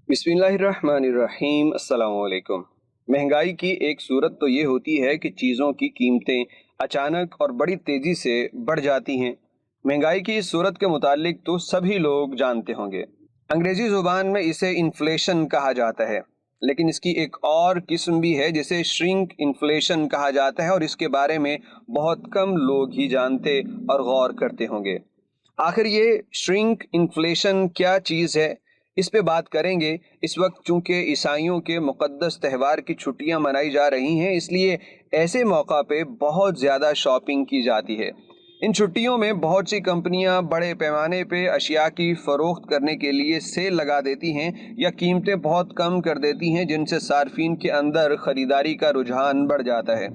बिस्मिल्लाहिर्रहमानिर्रहीम। अस्सलाम वालेकुम। महंगाई की एक सूरत तो ये होती है कि चीज़ों की कीमतें अचानक और बड़ी तेज़ी से बढ़ जाती हैं। महंगाई की इस सूरत के मुतालिक तो सभी लोग जानते होंगे। अंग्रेज़ी ज़ुबान में इसे इन्फ्लेशन कहा जाता है, लेकिन इसकी एक और किस्म भी है जिसे श्रिंक इन्फ्लेशन कहा जाता है, और इसके बारे में बहुत कम लोग ही जानते और गौर करते होंगे। आखिर ये श्रिंक इन्फ्लेशन क्या चीज़ है, इस पे बात करेंगे। इस वक्त चूंकि ईसाइयों के मुक़द्दस त्यौहार की छुट्टियां मनाई जा रही हैं, इसलिए ऐसे मौका पे बहुत ज़्यादा शॉपिंग की जाती है। इन छुट्टियों में बहुत सी कंपनियां बड़े पैमाने पे अशिया की फ़रोख्त करने के लिए सेल लगा देती हैं या कीमतें बहुत कम कर देती हैं, जिनसे सार्फिन के अंदर ख़रीदारी का रुझान बढ़ जाता है।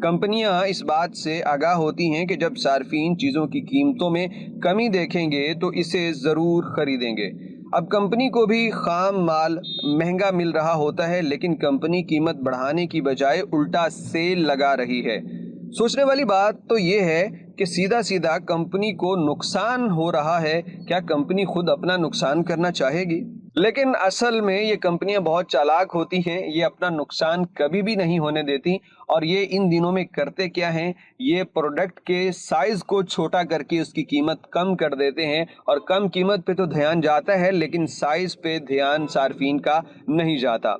कंपनियां इस बात से आगाह होती हैं कि जब सार्फिन चीज़ों की कीमतों में कमी देखेंगे तो इसे ज़रूर खरीदेंगे। अब कंपनी को भी खाम माल महंगा मिल रहा होता है, लेकिन कंपनी कीमत बढ़ाने की बजाय उल्टा सेल लगा रही है। सोचने वाली बात तो ये है कि सीधा सीधा कंपनी को नुकसान हो रहा है। क्या कंपनी खुद अपना नुकसान करना चाहेगी? लेकिन असल में ये कंपनियां बहुत चालाक होती हैं, ये अपना नुकसान कभी भी नहीं होने देती। और ये इन दिनों में करते क्या हैं, ये प्रोडक्ट के साइज को छोटा करके उसकी कीमत कम कर देते हैं। और कम कीमत पे तो ध्यान जाता है, लेकिन साइज पे ध्यान सार्फिन का नहीं जाता।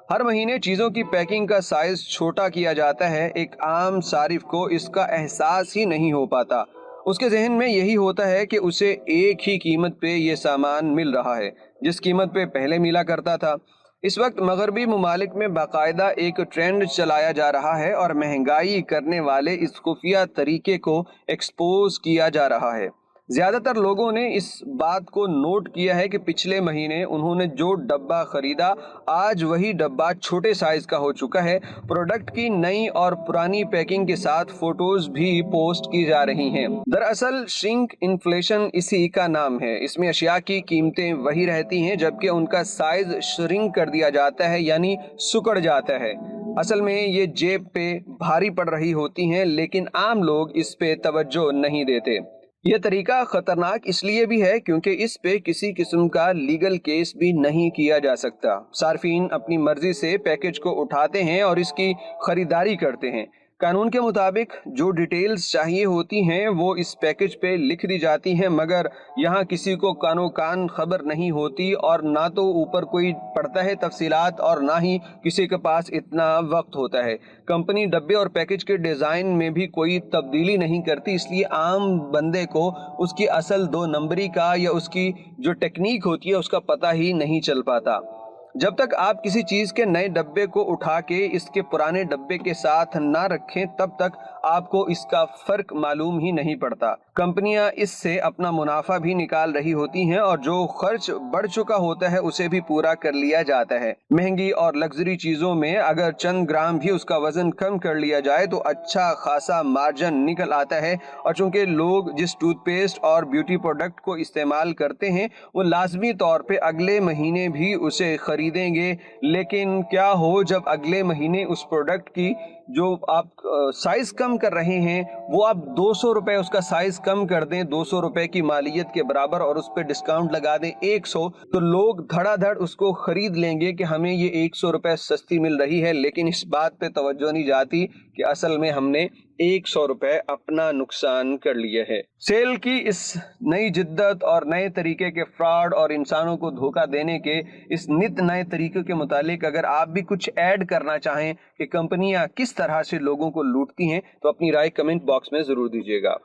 हर महीने चीज़ों की पैकिंग का साइज छोटा किया जाता है। एक आम सारिफ को इसका एहसास ही नहीं हो पाता। उसके जहन में यही होता है कि उसे एक ही कीमत पे ये सामान मिल रहा है जिस कीमत पे पहले मिला करता था। इस वक्त मगरबी ममालिक में बाकायदा एक ट्रेंड चलाया जा रहा है और महंगाई करने वाले इस खुफिया तरीके को एक्सपोज किया जा रहा है। ज़्यादातर लोगों ने इस बात को नोट किया है कि पिछले महीने उन्होंने जो डब्बा ख़रीदा, आज वही डब्बा छोटे साइज़ का हो चुका है। प्रोडक्ट की नई और पुरानी पैकिंग के साथ फ़ोटोज़ भी पोस्ट की जा रही हैं। दरअसल श्रिंक इन्फ्लेशन इसी का नाम है। इसमें अशिया की कीमतें वही रहती हैं, जबकि उनका साइज़ श्रिंक कर दिया जाता है, यानी सिकुड़ जाता है। असल में ये जेब पे भारी पड़ रही होती हैं, लेकिन आम लोग इस पे तवज्जो नहीं देते। यह तरीका खतरनाक इसलिए भी है क्योंकि इस पे किसी किस्म का लीगल केस भी नहीं किया जा सकता। सार्फिन अपनी मर्जी से पैकेज को उठाते हैं और इसकी खरीदारी करते हैं। कानून के मुताबिक जो डिटेल्स चाहिए होती हैं वो इस पैकेज पे लिख दी जाती हैं, मगर यहाँ किसी को कानो कान खबर नहीं होती, और ना तो ऊपर कोई पढ़ता है तफसीलात और ना ही किसी के पास इतना वक्त होता है। कंपनी डब्बे और पैकेज के डिज़ाइन में भी कोई तब्दीली नहीं करती, इसलिए आम बंदे को उसकी असल दो नंबरी का या उसकी जो टेक्निक होती है उसका पता ही नहीं चल पाता। जब तक आप किसी चीज़ के नए डब्बे को उठा के इसके पुराने डब्बे के साथ ना रखें, तब तक आपको इसका फ़र्क मालूम ही नहीं पड़ता। कंपनियां इससे अपना मुनाफा भी निकाल रही होती हैं, और जो खर्च बढ़ चुका होता है उसे भी पूरा कर लिया जाता है। महंगी और लग्जरी चीज़ों में अगर चंद ग्राम भी उसका वजन कम कर लिया जाए तो अच्छा खासा मार्जिन निकल आता है। और चूंकि लोग जिस टूथपेस्ट और ब्यूटी प्रोडक्ट को इस्तेमाल करते हैं वो लाजमी तौर पे अगले महीने भी उसे खरीदेंगे, लेकिन क्या हो जब अगले महीने उस प्रोडक्ट की जो आप साइज़ कम कर रहे हैं वो आप 200 रुपये उसका साइज़ कम कर दें, 200 रुपये की मालियत के बराबर, और उस पर डिस्काउंट लगा दें 100, तो लोग धड़ाधड़ उसको ख़रीद लेंगे कि हमें ये 100 रुपये सस्ती मिल रही है। लेकिन इस बात पे तवज्जो नहीं जाती कि असल में हमने 100 रुपये अपना नुकसान कर लिया है। सेल की इस नई जिद्दत और नए तरीके के फ्रॉड और इंसानों को धोखा देने के इस नित नए तरीकों के मुतालिक अगर आप भी कुछ ऐड करना चाहें कि कंपनियां किस तरह से लोगों को लूटती हैं, तो अपनी राय कमेंट बॉक्स में ज़रूर दीजिएगा।